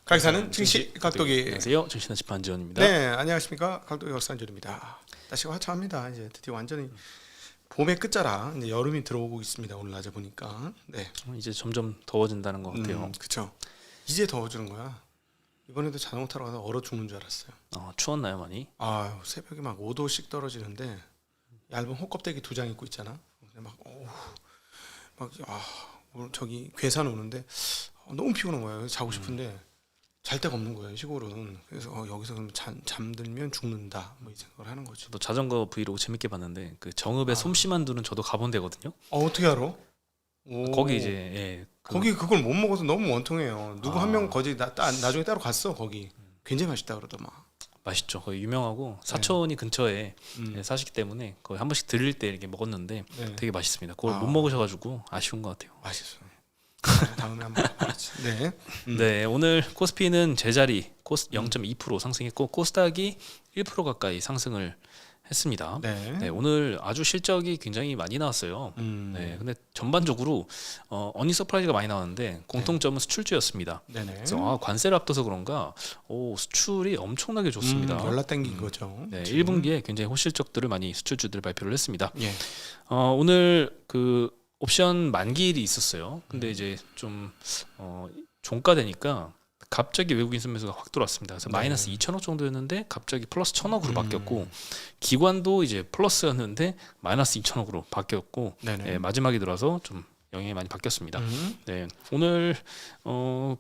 가기사는 증시 각도기. 안녕하세요. 증시나 집안지원입니다. 네, 안녕하십니까. 각도기 박산준입니다. 날씨가 화창합니다. 이제 드디어 완전히 봄의 끝자락, 이제 여름이 들어오고 있습니다. 오늘 낮에 보니까. 네, 이제 점점 더워진다는 것 같아요. 그렇죠. 이제 더워지는 거야. 이번에도 자전거 타러 가서 얼어 죽는 줄 알았어요. 추웠나요 많이? 아유, 새벽에 막 5도씩 떨어지는데 얇은 호껍데기 2장 입고 있잖아. 근데 오늘 저기 괴산 오는데 너무 피곤한 거예요. 그래서 자고 싶은데 잘 데가 없는 거예요, 시골은. 그래서 여기서 그럼 잠들면 죽는다, 뭐 이 생각을 하는 거죠. 저도 자전거 브이로그 재밌게 봤는데 그 정읍의 솜씨만두는 저도 가본 데거든요. 어떻게 알아? 오. 거기 이제 거기 그걸 못 먹어서 너무 원통해요. 누구 한 명 거기 나중에 따로 갔어. 거기 굉장히 맛있다 그러더만. 맛있죠. 거기 유명하고 사촌이 근처에 사시기 때문에 거기 한 번씩 들릴 때 이렇게 먹었는데 되게 맛있습니다. 그걸 못 먹으셔가지고 아쉬운 것 같아요. 맛있어요. 다음에 한번 가봐야지. 네. 네, 오늘 코스피는 제자리 0.2% 상승했고 코스닥이 1% 가까이 상승을 했습니다. 네. 오늘 아주 실적이 굉장히 많이 나왔어요. 네, 근데 전반적으로 어닝 서프라이즈가 많이 나왔는데 공통점은 수출주였습니다. 네네. 그래서 관세를 앞둬서 그런가 수출이 엄청나게 좋습니다. 열라 땡긴 거죠. 네, 1분기에 굉장히 호실적들을 많이 수출주들 발표를 했습니다. 예. 오늘 그 옵션 만기일이 있었어요. 근데 이제 좀 종가되니까 갑자기 외국인 순매수가 확 들어왔습니다. 그래서 마이너스 2천억 정도였는데 갑자기 플러스 1,000억으로 바뀌었고 기관도 이제 플러스였는데 마이너스 2천억으로 바뀌었고 마지막에 들어와서 좀 영향이 많이 바뀌었습니다. 네, 오늘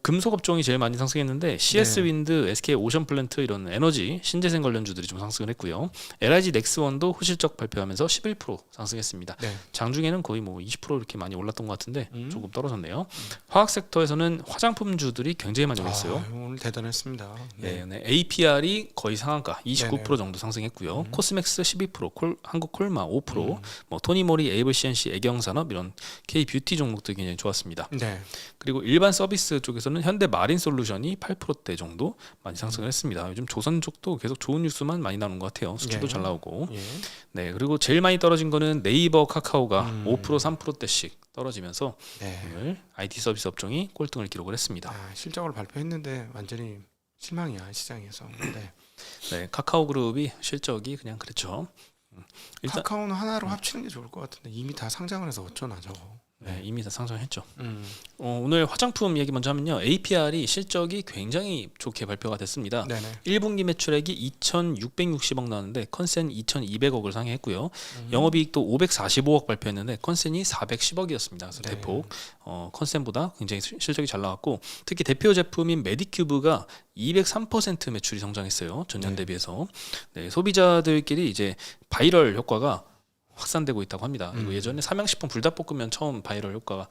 금속 업종이 제일 많이 상승했는데 CS 윈드, SK 오션플랜트 이런 에너지 신재생 관련주들이 좀 상승을 했고요. LIG 넥스원도 호실적 발표하면서 11% 상승했습니다. 장중에는 거의 뭐 20% 이렇게 많이 올랐던 것 같은데 조금 떨어졌네요. 화학 섹터에서는 화장품주들이 굉장히 많이 올랐어요. 오늘 대단했습니다. 네. APR이 거의 상한가 29% 정도 상승했고요. 코스맥스 12%, 한국콜마 5%, 뭐 토니모리, 에이블CNC, 애경산업 이런 K뷰티 종목도 굉장히 좋았습니다. 네. 그리고 일반 서비스 쪽에서는 현대 마린솔루션이 8%대 정도 많이 상승을 했습니다. 요즘 조선 쪽도 계속 좋은 뉴스만 많이 나오는 것 같아요. 수출도 잘 나오고. 네, 그리고 제일 많이 떨어진 거는 네이버, 카카오가 5%, 3%대씩 떨어지면서 오늘 IT 서비스 업종이 꼴등을 기록을 했습니다. 실적을 발표했는데 완전히 실망이야 시장에서. 네, 카카오그룹이 실적이 그냥 그랬죠. 일단 카카오는 하나로 합치는 게 좋을 것 같은데 이미 다 상장을 해서 어쩌나 저거. 네, 이미 다 상장했죠. 오늘 화장품 얘기 먼저 하면요. APR이 실적이 굉장히 좋게 발표가 됐습니다. 1분기 매출액이 2,660억 나왔는데 컨센 2,200억을 상회했고요. 영업이익도 545억 발표했는데 컨센이 410억이었습니다. 그래서 대폭 컨센보다 굉장히 실적이 잘 나왔고 특히 대표 제품인 메디큐브가 203% 매출이 성장했어요. 전년 대비해서. 네, 소비자들끼리 이제 바이럴 효과가 확산되고 있다고 합니다. 그리고 예전에 삼양식품 불닭볶음면 처음 바이럴 효과가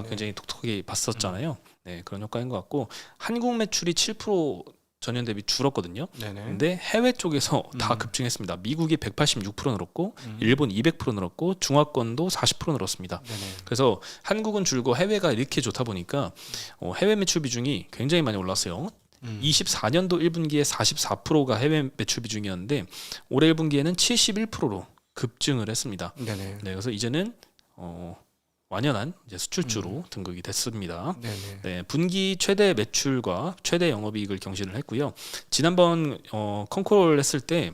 굉장히 독특하게 봤었잖아요. 네, 그런 효과인 것 같고 한국 매출이 7% 전년 대비 줄었거든요. 근데 해외 쪽에서 다 급증했습니다. 미국이 186% 늘었고 일본 200% 늘었고 중화권도 40% 늘었습니다. 그래서 한국은 줄고 해외가 이렇게 좋다 보니까 해외 매출 비중이 굉장히 많이 올랐어요. 24년도 1분기에 44%가 해외 매출 비중이었는데 올해 1분기에는 71%로 급증을 했습니다. 네, 그래서 이제는 완연한 이제 수출주로 등극이 됐습니다. 네, 분기 최대 매출과 최대 영업이익을 경신을 했고요. 지난번 컨콜 했을 때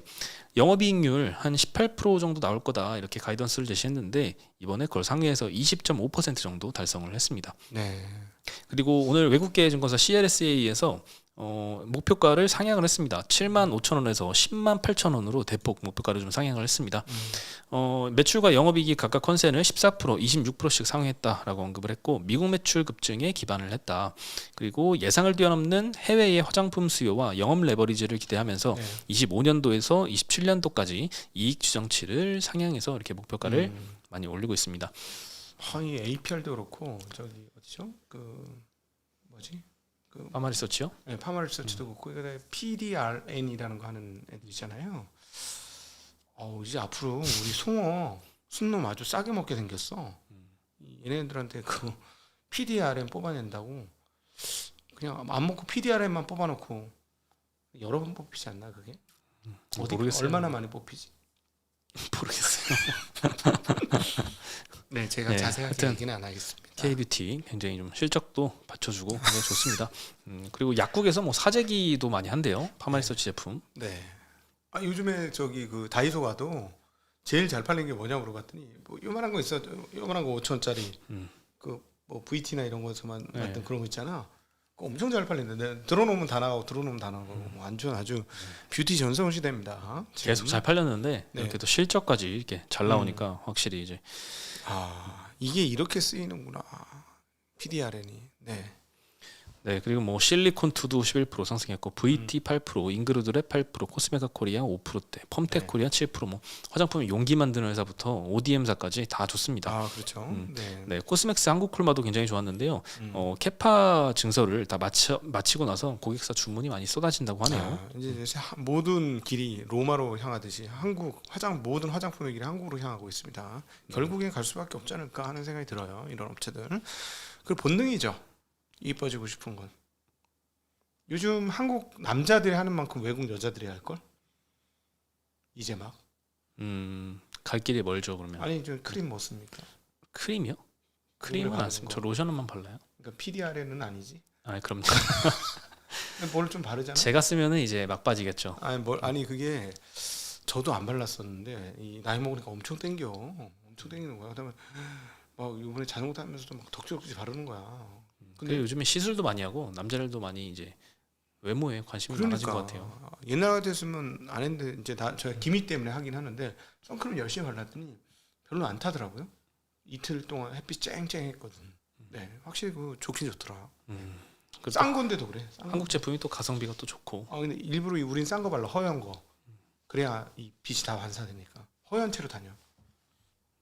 영업이익률 한 18% 정도 나올 거다 이렇게 가이던스를 제시했는데 이번에 그걸 상회해서 20.5% 정도 달성을 했습니다. 그리고 오늘 외국계 증권사 CLSA에서 목표가를 상향을 했습니다. 7만 5천 원에서 10만 8천 원으로 대폭 목표가를 좀 상향을 했습니다. 매출과 영업이익이 각각 컨센을 14%, 26%씩 상회했다라고 언급을 했고 미국 매출 급증에 기반을 했다. 그리고 예상을 뛰어넘는 해외의 화장품 수요와 영업 레버리지를 기대하면서 25년도에서 27년도까지 이익 추정치를 상향해서 이렇게 목표가를 많이 올리고 있습니다. 이 APR도 그렇고 저기 어디죠? 파마리서치요? 네, 파마리서치도 그렇고 PDRN이라는 거 하는 애들 있잖아요. 이제 앞으로 우리 송어 순놈 아주 싸게 먹게 생겼어. 얘네들한테 그 PDRN 뽑아낸다고 그냥 안 먹고 PDRN만 뽑아놓고 여러 번 뽑히지 않나 그게? 모르겠어요. 얼마나 많이 뽑히지? 모르겠어요. 네, 제가 자세하게 얘기는 안 하겠습니다. K뷰티 굉장히 좀 실적도 받쳐주고 굉장히 좋습니다. 그리고 약국에서 뭐 사재기도 많이 한대요. 파마리서치 제품. 네. 아, 요즘에 저기 그 다이소 가도 제일 잘 팔린 게 뭐냐고 물어봤더니 뭐 요만한 거 있어. 요만한 거 5천원짜리. 그 뭐 VT나 이런 거에서만 네. 만든 그런 거 있잖아. 그거 엄청 잘 팔리는데 들어놓으면 다 나가고 들어놓으면 다 나가고 뭐 완전 아주 뷰티 전성 시대입니다. 지금. 계속 잘 팔렸는데 네. 이렇게 또 실적까지 이렇게 잘 나오니까 확실히 이제 아, 이게 이렇게 쓰이는구나. PDRN이. 네. 네, 그리고 뭐 실리콘투도 11% 상승했고 VT 8%, 잉그루드랩 8%, 코스메카 코리아 5%대, 펌텍 네. 코리아 7%뭐 화장품 용기 만드는 회사부터 ODM사까지 다 좋습니다. 아, 그렇죠. 네. 네, 코스맥스 한국콜마도 굉장히 좋았는데요. 캐파 증설을 다 마치고 나서 고객사 주문이 많이 쏟아진다고 하네요. 아, 이제 모든 길이 로마로 향하듯이 모든 화장품의 길이 한국으로 향하고 있습니다. 결국엔 갈 수밖에 없지 않을까 하는 생각이 들어요. 이런 업체들. 그리고 본능이죠. 이뻐지고 싶은 건. 요즘 한국 남자들이 하는 만큼 외국 여자들이 할 걸? 이제 막. 갈 길이 멀죠 그러면. 아니, 저 크림 뭐 씁니까? 크림이요? 크림은 안 바르는 씁니다. 거. 저 로션만 발라요. 그러니까 PDRN은 아니지. 아니 그럼 뭘 좀 바르잖아. 제가 쓰면은 이제 막 빠지겠죠. 아니 그게 저도 안 발랐었는데 이 나이 먹으니까 엄청 땡겨. 엄청 땡기는 거야. 그다음에 막 이번에 자전거 타면서도 막 덕지덕지 바르는 거야. 근데 요즘에 시술도 많이 하고 남자들도 많이 이제 외모에 관심이 많아진 것 같아요. 옛날 같았으면 안 했는데 이제 제가 기미 때문에 하긴 하는데 선크림 열심히 발랐더니 별로 안 타더라고요. 이틀 동안 햇빛 쨍쨍했거든. 네, 확실히 그 좋긴 좋더라. 싼 건데도 그래. 한국 제품이 또 가성비가 또 좋고. 아, 근데 일부러 우린 싼 거 발라, 허연 거. 그래야 이 빛이 다 반사되니까. 허연 채로 다녀.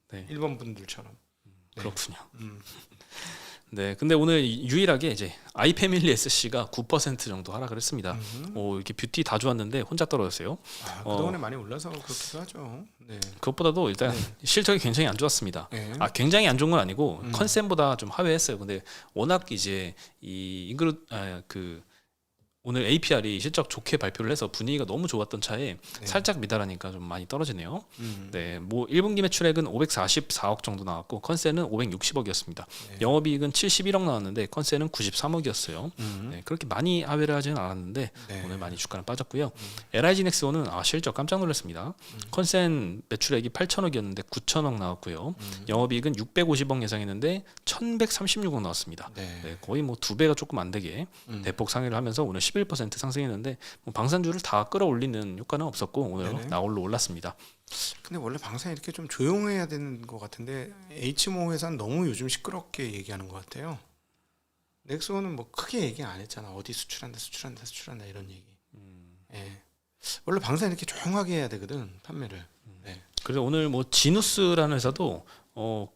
네. 일본 분들처럼. 네. 그렇군요. 네, 근데 오늘 유일하게 이제 아이패밀리 SC가 9% 정도 하락을 했습니다. 이렇게 뷰티 다 좋았는데 혼자 떨어졌어요. 아, 그동안에 많이 올라서 그렇기도 하죠. 네. 그것보다도 일단 실적이 굉장히 안 좋았습니다. 네. 아, 굉장히 안 좋은 건 아니고 컨센보다 좀 하회했어요. 근데 워낙 이제 오늘 APR이 실적 좋게 발표를 해서 분위기가 너무 좋았던 차에 살짝 미달하니까 좀 많이 떨어지네요. 네, 뭐 1분기 매출액은 544억 정도 나왔고 컨센은 560억이었습니다. 네. 영업이익은 71억 나왔는데 컨센은 93억이었어요. 네, 그렇게 많이 하회를 하지는 않았는데 네. 오늘 많이 주가는 빠졌고요. LIG 넥스원은 실적 깜짝 놀랐습니다. 컨센 매출액이 8천억이었는데 9천억 나왔고요. 영업이익은 650억 예상했는데 1,136억 나왔습니다. 네. 네, 거의 뭐 두 배가 조금 안 되게 대폭 상회를 하면서 오늘 11% 상승했는데 뭐 방산주를 다 끌어올리는 효과는 없었고 오늘 네네. 나홀로 올랐습니다. 근데 원래 방송이 이렇게 좀 조용해야 되는 것 같은데 H모 회사는 너무 요즘 시끄럽게 얘기하는 것 같아요. 넥스원은 뭐 크게 얘기 안 했잖아. 어디 수출한다 이런 얘기. 예. 원래 방송 이렇게 조용하게 해야 되거든, 판매를. 네. 그래서 오늘 뭐 지누스라는 회사도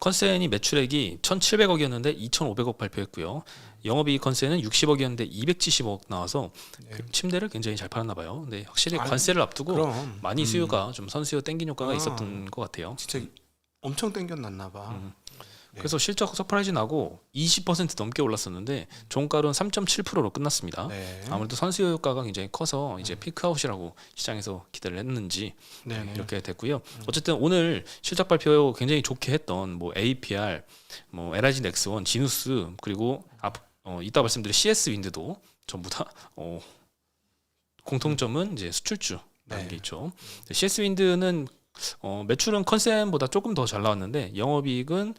컨센이 매출액이 1,700억이었는데 2,500억 발표했고요. 영업이익 컨센은 60억이었는데 270억 나와서 그 침대를 굉장히 잘 팔았나 봐요. 근데 확실히 관세를 앞두고 그럼 많이 수요가 좀 선수요 땡긴 효과가 있었던 것 같아요. 진짜 엄청 땡겼났나 봐. 네. 그래서 실적 서프라이즈 나고 20% 넘게 올랐었는데 종가로는 3.7%로 끝났습니다. 네. 아무래도 선수요 효과가 굉장히 커서 이제 피크아웃이라고 시장에서 기대를 했는지 네네. 이렇게 됐고요. 어쨌든 오늘 실적 발표 굉장히 좋게 했던 뭐 APR, 뭐 LIG 넥스원, 지누스 그리고 이따 말씀드릴 CS 윈드도 전부 다 공통점은 이제 수출주라는 게 있죠. CS 윈드는 매출은 컨센보다 조금 더 잘 나왔는데 영업이익은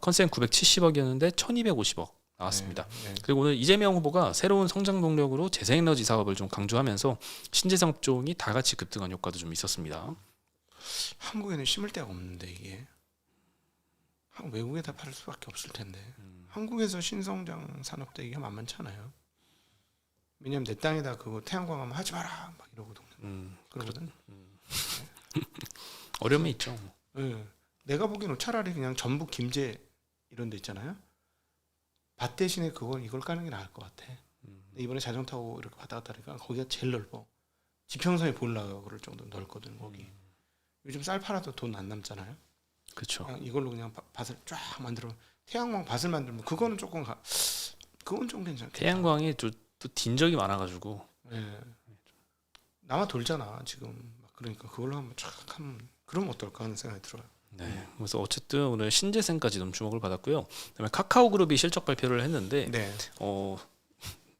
컨센 970억이었는데 1,250억 나왔습니다. 네. 그리고 오늘 이재명 후보가 새로운 성장 동력으로 재생에너지 사업을 좀 강조하면서 신재생 업종이 다 같이 급등한 효과도 좀 있었습니다. 한국에는 심을 데가 없는데 이게 외국에다 팔 수밖에 없을 텐데 한국에서 신성장 산업도 이게 만만치 않아요. 왜냐면 내 땅에다 그거 태양광 하면 하지 마라 막 이러거든. 그러거든. 어려움이 있죠. 네. 내가 보기에는 차라리 그냥 전북 김제 이런 데 있잖아요. 밭 대신에 이걸 까는 게 나을 것 같아. 이번에 자전거 타고 이렇게 왔다 갔다 하니까 거기가 제일 넓어. 지평선에 보일라 그럴 정도로 넓거든 거기. 요즘 쌀 팔아도 돈 안 남잖아요. 그렇죠. 이걸로 그냥 밭을 쫙 만들어 태양광 밭을 만들면 그거는 그건 좀 괜찮겠다. 태양광이 또 딘적이 많아가지고. 네. 남아 돌잖아 지금. 그러니까 그걸로 한번 쫙 하면 그럼 어떨까 하는 생각이 들어요. 네. 그래서 어쨌든 오늘 신재생까지 좀 주목을 받았고요. 그다음에 카카오그룹이 실적 발표를 했는데 네.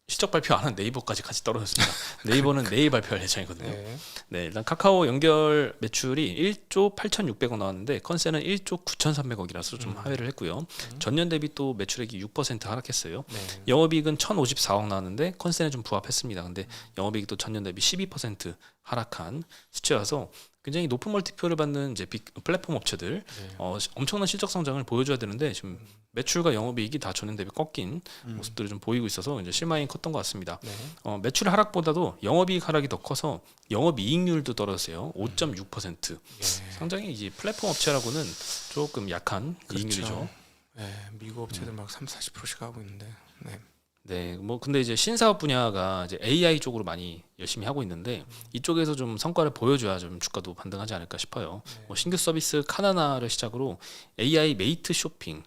실적 발표 안 한 네이버까지 같이 떨어졌습니다. 네이버는 내일 발표할 예정이거든요. 네. 네, 일단 카카오 연결 매출이 1조 8,600억 나왔는데 컨센은 1조 9,300억이라서 좀 하회를 했고요. 전년 대비 또 매출액이 6% 하락했어요. 네. 영업이익은 1,054억 나왔는데 컨센에 좀 부합했습니다. 근데 영업이익이 또 전년 대비 12% 하락한 수치여서 굉장히 높은 멀티표를 받는 이제 플랫폼 업체들 네. 엄청난 실적 성장을 보여줘야 되는데 지금 매출과 영업이익이 다 전년 대비 꺾인 모습들을 좀 보이고 있어서 이제 실망이 컸던 것 같습니다. 네. 매출 하락보다도 영업이익 하락이 더 커서 영업이익률도 떨어졌어요. 5.6%. 예. 상당히 이제 플랫폼 업체라고는 조금 약한 그렇죠. 이익률이죠. 네. 미국 업체들 막 30-40%씩 하고 있는데. 네. 네, 뭐 근데 이제 신사업 분야가 이제 AI 쪽으로 많이 열심히 하고 있는데 이쪽에서 좀 성과를 보여줘야 좀 주가도 반등하지 않을까 싶어요. 뭐 신규 서비스 카나나를 시작으로 AI 메이트 쇼핑,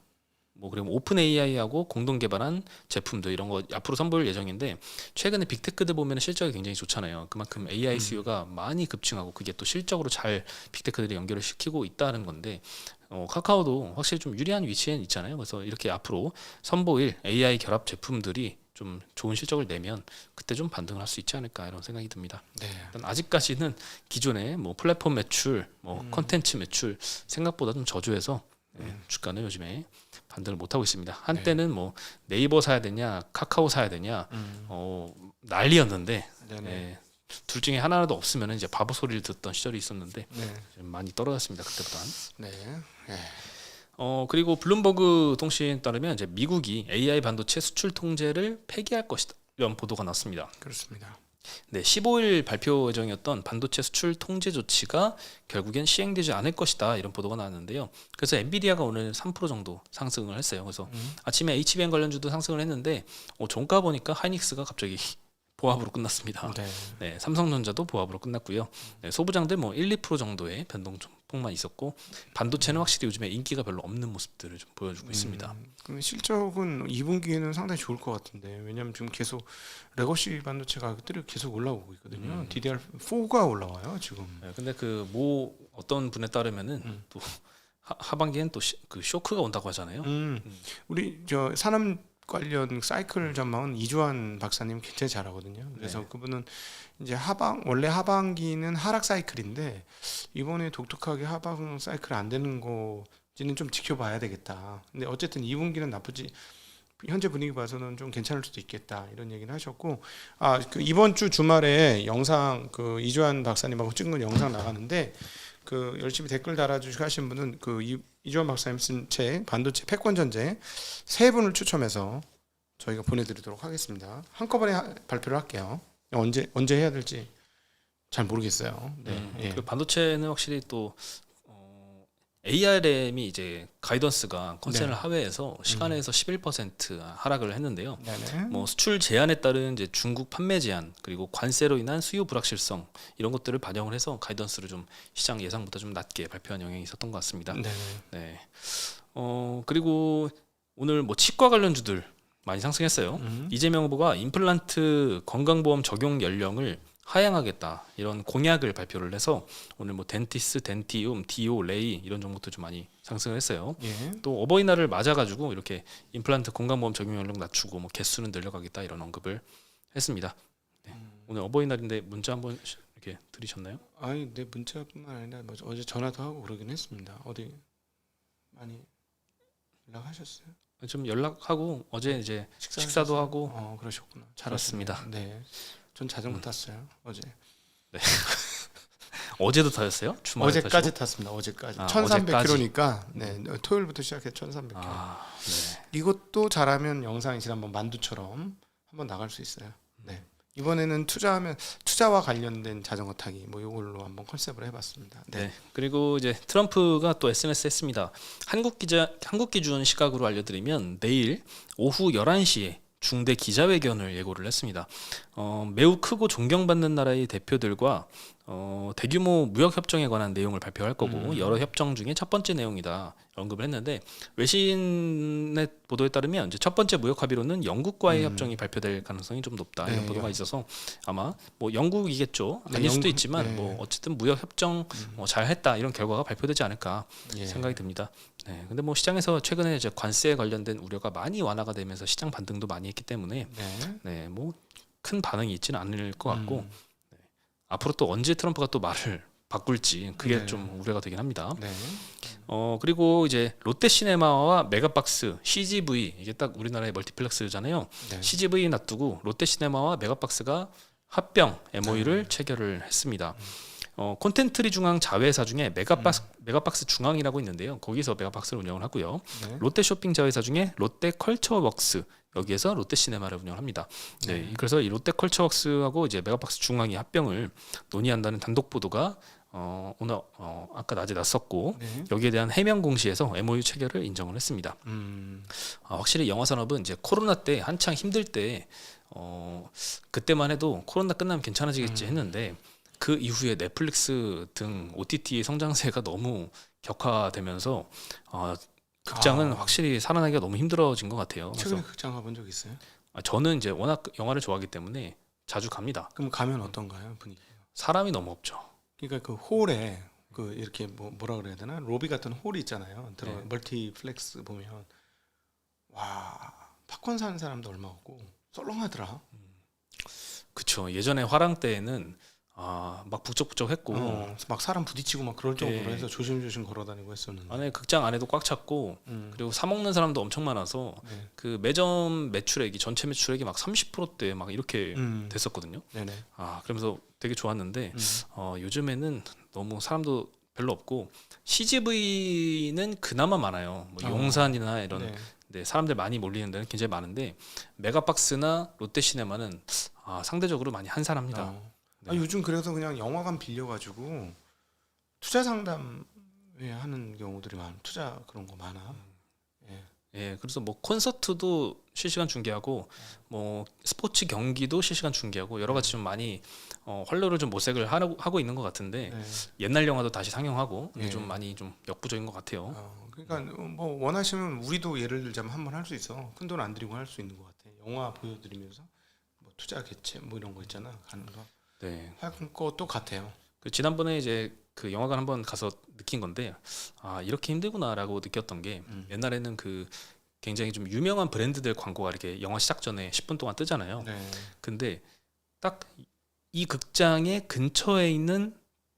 뭐 그리고 오픈 AI하고 공동 개발한 제품들 이런 거 앞으로 선보일 예정인데 최근에 빅테크들 보면 실적이 굉장히 좋잖아요. 그만큼 AI 수요가 많이 급증하고 그게 또 실적으로 잘 빅테크들이 연결을 시키고 있다는 건데. 카카오도 확실히 좀 유리한 위치에 있잖아요. 그래서 이렇게 앞으로 선보일 AI 결합 제품들이 좀 좋은 실적을 내면 그때 좀 반등을 할 수 있지 않을까 이런 생각이 듭니다. 네. 일단 아직까지는 기존의 뭐 플랫폼 매출, 뭐 컨텐츠 매출 생각보다 좀 저조해서 주가는 요즘에 반등을 못 하고 있습니다. 한때는 뭐 네이버 사야 되냐, 카카오 사야 되냐, 난리였는데. 네네. 둘 중에 하나라도 없으면 이제 바보 소리를 듣던 시절이 있었는데 네. 좀 많이 떨어졌습니다. 그때보다는. 네. 네. 그리고 블룸버그 통신에 따르면 이제 미국이 AI 반도체 수출 통제를 폐기할 것이다 이런 보도가 났습니다. 그렇습니다. 네, 15일 발표 예정이었던 반도체 수출 통제 조치가 결국엔 시행되지 않을 것이다 이런 보도가 나왔는데요. 그래서 엔비디아가 오늘 3% 정도 상승을 했어요. 그래서 아침에 HBM 관련주도 상승을 했는데 종가 보니까 하이닉스가 갑자기 보합으로 끝났습니다. 네. 네, 삼성전자도 보합으로 끝났고요. 네, 소부장들 뭐 1, 2% 정도의 변동폭만 있었고 반도체는 확실히 요즘에 인기가 별로 없는 모습들을 좀 보여주고 있습니다. 그럼 실적은 2분기에는 상당히 좋을 것 같은데 왜냐하면 지금 계속 레거시 반도체 가격들이 계속 올라오고 있거든요. DDR4가 올라와요 지금. 네, 근데 그 뭐 어떤 분에 따르면은 또 하반기엔 또 그 쇼크가 온다고 하잖아요. 우리 저 산업 관련 사이클 전망은 이주환 박사님 굉장히 잘하거든요. 그래서 그분은 이제 원래 하반기는 하락 사이클인데 이번에 독특하게 하방 사이클 안 되는 거지는 좀 지켜봐야 되겠다. 근데 어쨌든 2분기는 나쁘지 현재 분위기 봐서는 좀 괜찮을 수도 있겠다 이런 얘기를 하셨고 그 이번 주 주말에 영상 그 이주환 박사님하고 찍은 영상 나가는데 그 열심히 댓글 달아주시고 하신 분은 그 이주환 박사님 쓴 책 반도체 패권 전쟁 3분을 추첨해서 저희가 보내드리도록 하겠습니다. 한꺼번에 발표를 할게요. 언제 해야 될지 잘 모르겠어요. 네. 예. 그 반도체는 확실히 또 ARM이 이제 가이던스가 컨센을 하회해서 시간에서 11% 하락을 했는데요. 네네. 뭐 수출 제한에 따른 이제 중국 판매 제한 그리고 관세로 인한 수요 불확실성 이런 것들을 반영을 해서 가이던스를 좀 시장 예상보다 좀 낮게 발표한 영향이 있었던 것 같습니다. 네네. 네. 그리고 오늘 뭐 치과 관련주들 많이 상승했어요. 이재명 후보가 임플란트 건강보험 적용 연령을 하향하겠다 이런 공약을 발표를 해서 오늘 뭐 덴티스, 덴티움, 디오, 레이 이런 종목도 좀 많이 상승을 했어요. 예. 또 어버이날을 맞아가지고 이렇게 임플란트 건강보험 적용 연령 낮추고 뭐 개수는 늘려가겠다 이런 언급을 했습니다. 네. 오늘 어버이날인데 문자 한번 이렇게 들으셨나요? 아니 내 문자뿐만 아니라 어제 전화도 하고 그러긴 했습니다. 어디 많이 연락하셨어요? 좀 연락하고 어제 이제 식사도 하고 그러셨구나. 잘했습니다. 네. 전 자전거 탔어요 어제. 네. 어제도 타셨어요? 주말에 어제까지 타시고? 탔습니다. 어제까지. 아, 1,300km니까 네 토요일부터 시작해 1,300km. 네. 이것도 잘하면 영상이 지난번 만두처럼 한번 나갈 수 있어요. 네. 이번에는 투자와 관련된 자전거 타기 뭐 이걸로 한번 컨셉을 해봤습니다. 네. 네. 그리고 이제 트럼프가 또 SNS 했습니다. 한국 기준 시각으로 알려드리면 내일 오후 11시에 중대 기자회견을 예고를 했습니다. 매우 크고 존경받는 나라의 대표들과 대규모 무역 협정에 관한 내용을 발표할 거고 여러 협정 중에 첫 번째 내용이다 언급을 했는데 외신의 보도에 따르면 이제 첫 번째 무역 합의로는 영국과의 협정이 발표될 가능성이 좀 높다 이런 보도가 있어서 아마 뭐 영국이겠죠. 아닐 수도 있지만 뭐 어쨌든 무역 협정 잘했다 이런 결과가 발표되지 않을까 생각이 듭니다. 네, 근데 뭐 시장에서 최근에 이제 관세에 관련된 우려가 많이 완화가 되면서 시장 반등도 많이 했기 때문에 네, 뭐 큰 반응이 있지는 않을 것 같고 앞으로 또 언제 트럼프가 또 말을 바꿀지 그게 좀 우려가 되긴 합니다. 그리고 이제 롯데시네마와 메가박스, CGV 이게 딱 우리나라의 멀티플렉스잖아요. CGV 놔두고 롯데시네마와 메가박스가 합병 MOU를 체결을 했습니다. 콘텐트리 중앙 자회사 중에 메가박스 중앙이라고 있는데요. 거기서 메가박스를 운영을 하고요. 롯데쇼핑 자회사 중에 롯데컬처웍스 여기에서 롯데시네마를 운영합니다. 네, 그래서 이 롯데컬처웍스하고 이제 메가박스 중앙이 합병을 논의한다는 단독 보도가 오늘 아까 낮에 났었고 여기에 대한 해명 공시에서 MOU 체결을 인정을 했습니다. 확실히 영화 산업은 이제 코로나 때 한창 힘들 때 그때만 해도 코로나 끝나면 괜찮아지겠지 했는데 그 이후에 넷플릭스 등 OTT의 성장세가 너무 격화되면서 극장은 확실히 살아나기가 너무 힘들어진 것 같아요. 최근에 극장 가본 적 있어요? 저는 이제 워낙 영화를 좋아하기 때문에 자주 갑니다. 그럼 가면 어떤가요, 분위기? 사람이 너무 없죠. 그러니까 그 홀에 그 이렇게 뭐라 그래야 되나 로비 같은 홀이 있잖아요. 멀티플렉스 보면 와 팝콘 사는 사람도 얼마 없고 썰렁하더라. 그쵸. 예전에 화랑 때에는 막 북적북적했고 막 사람 부딪히고 막 그럴 정도로 해서 조심조심 걸어다니고 했었는데 안에 극장 안에도 꽉 찼고 그리고 사 먹는 사람도 엄청 많아서 그 매점 매출액이 전체 매출액이 막 30%대 막 이렇게 됐었거든요. 그러면서 되게 좋았는데 요즘에는 너무 사람도 별로 없고 CGV는 그나마 많아요. 뭐 용산이나 이런 네, 사람들 많이 몰리는 데는 굉장히 많은데 메가박스나 롯데시네마는 상대적으로 많이 한산합니다. 요즘 그래서 그냥 영화관 빌려가지고 투자 상담 하는 경우들이 투자 그런 거 많아. 그래서 뭐 콘서트도 실시간 중계하고 뭐 스포츠 경기도 실시간 중계하고 여러 가지 좀 많이 활로를 좀 모색을 하고 있는 것 같은데 옛날 영화도 다시 상영하고 이게 좀 많이 좀 역부족인 것 같아요. 그러니까 뭐 원하시면 우리도 예를 들자면 한번 할 수 있어. 큰 돈 안 들이고 할 수 있는 것 같아. 영화 보여드리면서 뭐 투자 개최 뭐 이런 거 있잖아 가는 거. 하여간 것도 같아요. 그 지난번에 이제 그 영화관 한번 가서 느낀 건데 이렇게 힘들구나라고 느꼈던 게 옛날에는 그 굉장히 좀 유명한 브랜드들 광고가 이렇게 영화 시작 전에 10분 동안 뜨잖아요. 근데 딱 이 극장의 근처에 있는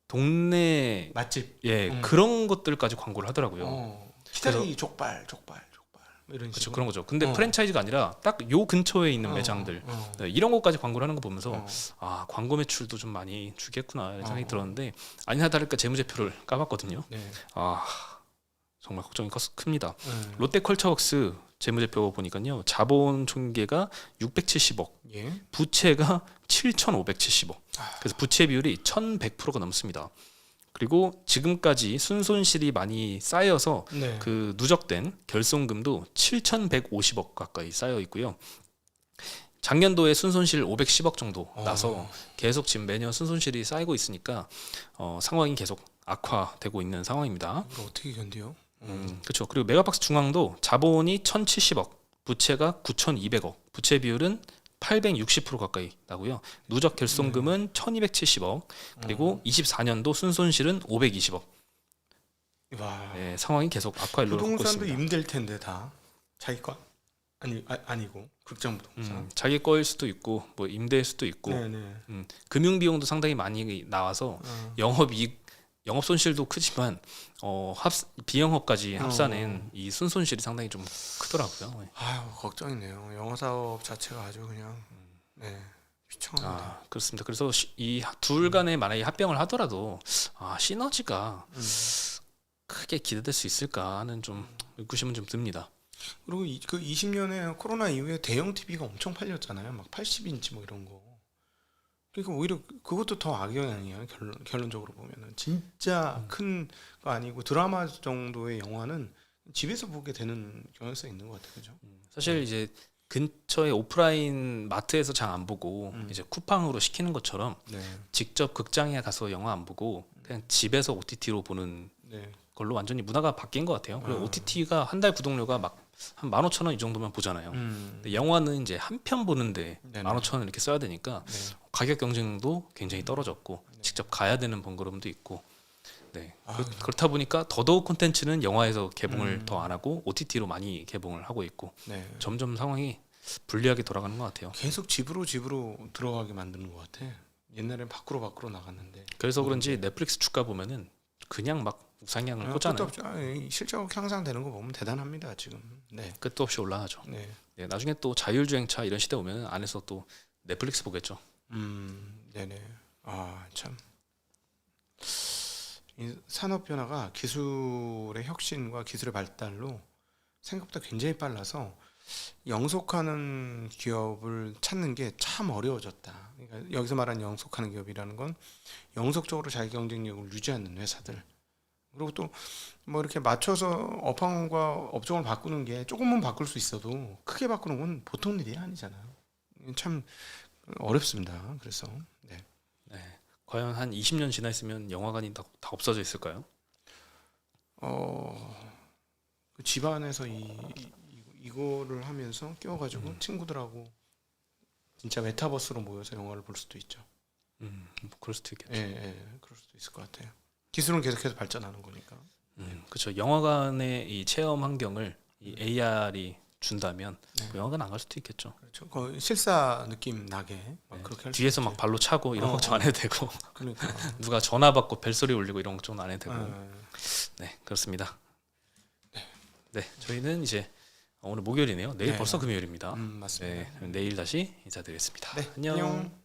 동네 맛집 그런 것들까지 광고를 하더라고요. 기다리 족발 이런 그렇죠, 그런 거죠. 근데 프랜차이즈가 아니라 딱 요 근처에 있는 매장들 이런 것까지 광고를 하는 거 보면서 광고 매출도 좀 많이 주겠구나 이런 생각이 들었는데 아니나 다를까 재무제표를 까봤거든요. 정말 걱정이 큽니다. 롯데컬처웍스 재무제표 보니까요 자본 총계가 670억, 부채가 7,570억. 그래서 부채 비율이 1,100%가 넘습니다. 그리고 지금까지 순손실이 많이 쌓여서 그 누적된 결손금도 7,150억 가까이 쌓여 있고요. 작년도에 순손실 510억 정도 나서 계속 지금 매년 순손실이 쌓이고 있으니까 상황이 계속 악화되고 있는 상황입니다. 이거 어떻게 견뎌요? 그렇죠. 그리고 메가박스 중앙도 자본이 1,070억, 부채가 9,200억, 부채 비율은 860% 가까이 나고요. 누적 결손금은 1,270억, 그리고 24년도 순손실은 520억. 상황이 계속 악화를 놓고 있습니다. 부동산도 임대일 텐데 다 자기 거 아니고 극장 부동산 자기 거일 수도 있고 뭐 임대일 수도 있고 금융 비용도 상당히 많이 나와서 영업 손실도 크지만 비영업까지 합산한 이 순손실이 상당히 좀 크더라고요. 걱정이네요. 영화 사업 자체가 아주 그냥 비참합니다. 그렇습니다. 그래서 이 둘 간에 만약에 합병을 하더라도 시너지가 크게 기대될 수 있을까 하는 좀 의구심은 좀 듭니다. 그리고 그 20년에 코로나 이후에 대형 TV가 엄청 팔렸잖아요. 막 80인치 뭐 이런 거. 그러니까 오히려 그것도 더 악영향이에요. 결론적으로 보면은 진짜 큰 거 아니고 드라마 정도의 영화는 집에서 보게 되는 경향성이 있는 것 같아요. 그죠? 사실 이제 근처에 오프라인 마트에서 장 안 보고 이제 쿠팡으로 시키는 것처럼 네. 직접 극장에 가서 영화 안 보고 그냥 집에서 OTT로 보는 네. 걸로 완전히 문화가 바뀐 것 같아요. 그리고 OTT가 한 달 구독료가 막 한 15,000원 이 정도면 보잖아요. 근데 영화는 이제 한 편 보는데 네네. 15,000원 이렇게 써야 되니까 네. 가격 경쟁도 굉장히 떨어졌고 직접 가야 되는 번거로움도 있고 네. 그렇다 보니까 더더욱 콘텐츠는 영화에서 개봉을 더 안 하고 OTT로 많이 개봉을 하고 있고 네. 점점 상황이 불리하게 돌아가는 것 같아요. 계속 집으로 들어가게 만드는 것 같아. 옛날엔 밖으로 나갔는데. 그래서 그런지 넷플릭스 주가 보면은 그냥 막 우상향을 끝도 꽂잖아요. 없죠. 실적으로 향상되는 거 보면 대단합니다 지금. 네. 끝도 없이 올라가죠. 네. 네, 나중에 또 자율주행차 이런 시대 오면 안에서 또 넷플릭스 보겠죠. 네네. 아 참. 이 산업 변화가 기술의 혁신과 기술의 발달로 생각보다 굉장히 빨라서 영속하는 기업을 찾는 게 참 어려워졌다. 그러니까 여기서 말하는 영속하는 기업이라는 건 영속적으로 자기 경쟁력을 유지하는 회사들. 그리고 또 뭐 이렇게 맞춰서 업황과 업종을 바꾸는 게 조금은 바꿀 수 있어도 크게 바꾸는 건 보통 일이 아니잖아요. 참 어렵습니다. 그래서 네. 네. 과연 한 20년 지나 있으면 영화관이 다 없어져 있을까요? 그 집안에서 이거를 하면서 끼워가지고 친구들하고 진짜 메타버스로 모여서 영화를 볼 수도 있죠. 뭐 그럴 수도 있겠죠. 예, 그럴 수도 있을 것 같아요. 기술은 계속해서 발전하는 거니까. 그렇죠. 영화관의 이 체험 환경을 이 AR이 준다면 네. 뭐 영화관 안 갈 수도 있겠죠. 그렇죠. 그 실사 느낌 나게 막 네. 그렇게 할 뒤에서 수 막 있지. 발로 차고 이런 걱정 안 해도 되고 그러니까. 누가 전화 받고 벨소리 울리고 이런 걱정 안 해도 되고 예. 네 그렇습니다. 네 저희는 이제 오늘 목요일이네요. 내일 네. 벌써 금요일입니다. 맞습니다. 네 내일 다시 인사드리겠습니다. 네, 안녕.